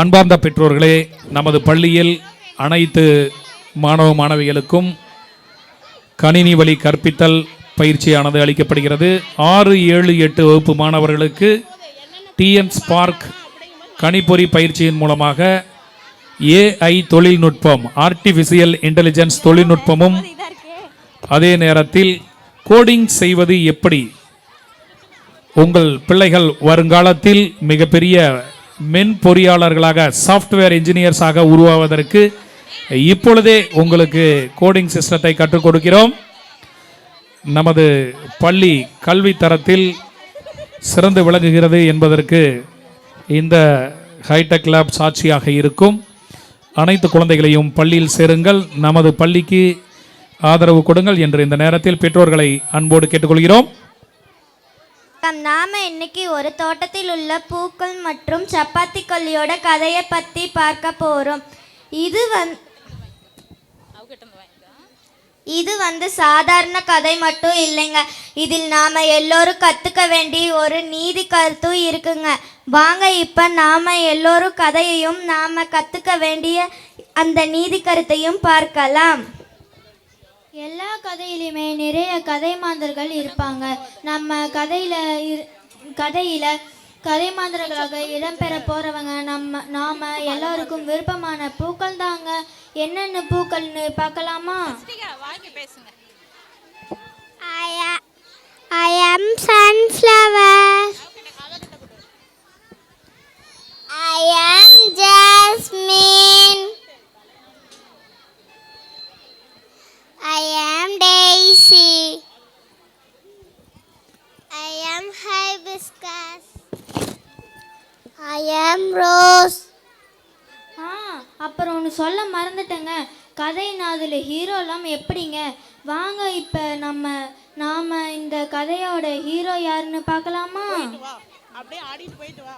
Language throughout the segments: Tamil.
அன்பார்ந்த பெற்றோர்களே, நமது பள்ளியில் அனைத்து மாணவ மாணவிகளுக்கும் கணினி வழி கற்பித்தல் பயிற்சியானது அளிக்கப்படுகிறது. 6, 7, 8 வகுப்பு மாணவர்களுக்கு டிஎன் ஸ்பார்க் கணிப்பொறி பயிற்சியின் மூலமாக ஏஐ தொழில்நுட்பம், ஆர்டிஃபிஷியல் இன்டெலிஜென்ஸ் தொழில்நுட்பமும், அதே நேரத்தில் கோடிங் செய்வது எப்படி, உங்கள் பிள்ளைகள் வருங்காலத்தில் மிகப்பெரிய மென்பொறியாளர்களாக, சாஃப்ட்வேர் இன்ஜினியர்ஸாக உருவாவதற்கு இப்பொழுதே உங்களுக்கு கோடிங் சிஸ்டத்தை கற்றுக் கொடுக்கிறோம். நமது பள்ளி கல்வி தரத்தில் சிறந்து விளங்குகிறது என்பதற்கு இந்த ஹைடெக் லேப் சாட்சியாக இருக்கும். அனைத்து குழந்தைகளையும் பள்ளியில் சேருங்கள், நமது பள்ளிக்கு ஆதரவு கொடுங்கள் என்று இந்த நேரத்தில் பெற்றோர்களை அன்போடு கேட்டுக்கொள்கிறோம். நாம இன்னைக்கு ஒரு தோட்டத்தில் உள்ள பூக்கள் மற்றும் சப்பாத்தி கொல்லியோட கதையை பற்றி பார்க்க போகிறோம். இது வந்து சாதாரண கதை மட்டும் இல்லைங்க. இதில் நாம் எல்லோரும் கற்றுக்க வேண்டிய ஒரு நீதி கருத்தும் இருக்குங்க. வாங்க இப்போ நாம் எல்லோரும் கதையையும் நாம் கற்றுக்க வேண்டிய அந்த நீதி கருத்தையும் பார்க்கலாம். எல்லா கதையிலுமே நிறைய கதை மாந்தர்கள் இருப்பாங்க. நம்ம கதையில் கதை மாந்தர்களாக இடம்பெற போகிறவங்க நாம் எல்லாருக்கும் விருப்பமான பூக்கள் தாங்க. என்னென்ன பூக்கள்னு பார்க்கலாமா? I am sunflower. I am jasmine. I am daisy. I am hibiscus. I am rose. அப்புறம் ஒன்று சொல்ல மறந்துட்டேங்க. கதைனா அதில் ஹீரோலாம் எப்படிங்க? வாங்க இப்போ நாம் இந்த கதையோட ஹீரோ யாருன்னு பார்க்கலாமா? அப்படியே ஆடிட்டு போயிட்டு வா.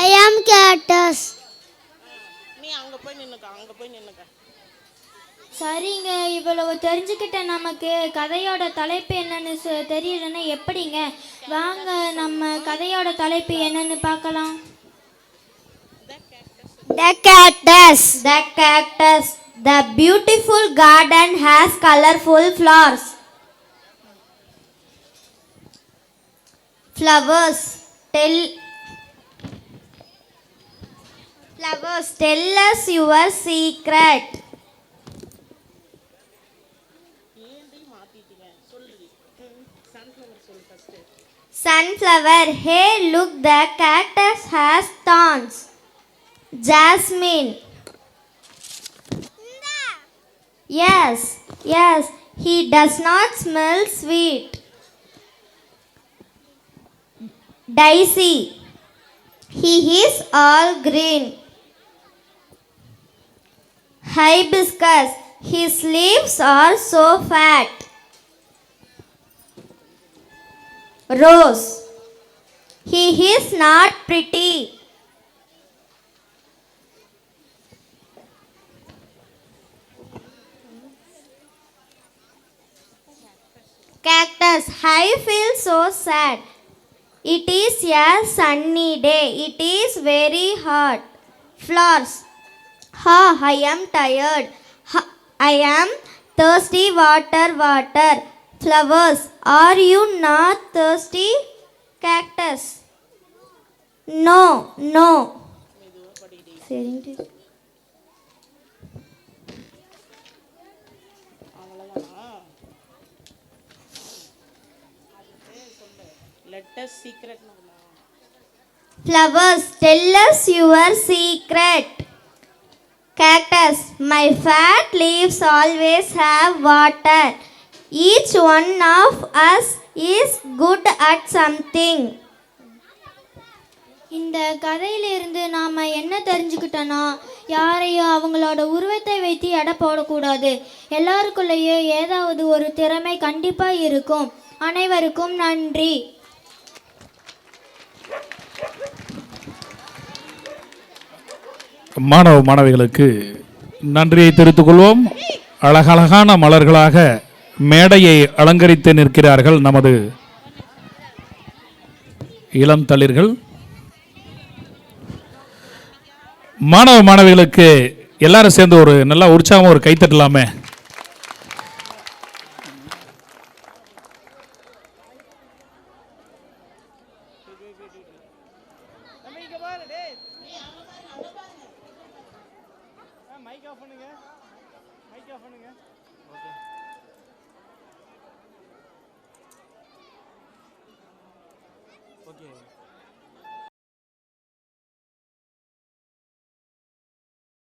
I am cactus. நீ அங்க போய் நின்னுக்க. சரிங்க, இவ்வளவு தெரிஞ்சுக்கிட்ட நமக்கு கதையோட தலைப்பு என்னன்னு தெரியலன்னா எப்படிங்க? வாங்க நம்ம கதையோட தலைப்பு என்னன்னு பார்க்கலாம். The cactus. The cactus. The beautiful garden has colorful flowers. Flowers tell us your secret. Sunflower, hey look, the cactus has thorns. Jasmine, yes, he does not smell sweet. Daisy, he is all green. Hibiscus, his leaves are so fat. Rose, he is not pretty. Cactus, I feel so sad. It is a sunny day. It is very hot. Flowers, I am tired. I am thirsty. Water. Flowers, are you not thirsty? Cactus, no. Flowers, tell us your secret. Cactus, my fat leaves always have water. Each one of us is good at something. இந்த கதையிலிருந்து நாம் என்ன தெரிஞ்சுக்கிட்டோன்னா, யாரையும் அவங்களோட உருவத்தை வைத்து எடை போடக்கூடாது. எல்லாருக்குள்ளேயே ஏதாவது ஒரு திறமை கண்டிப்பாக இருக்கும். அனைவருக்கும் நன்றி. மாணவ மாணவிகளுக்கு நன்றியை தெரிவித்துக் கொள்வோம். அழகழகான மலர்களாக மேடையை அலங்கரித்து நிற்கிறார்கள் நமது இளம் தளிர்கள். மாணவ மாணவிகளுக்கு எல்லாரும் சேர்ந்து ஒரு நல்ல உற்சாகம் ஒரு கைத்தட்டலாமே. ஓகே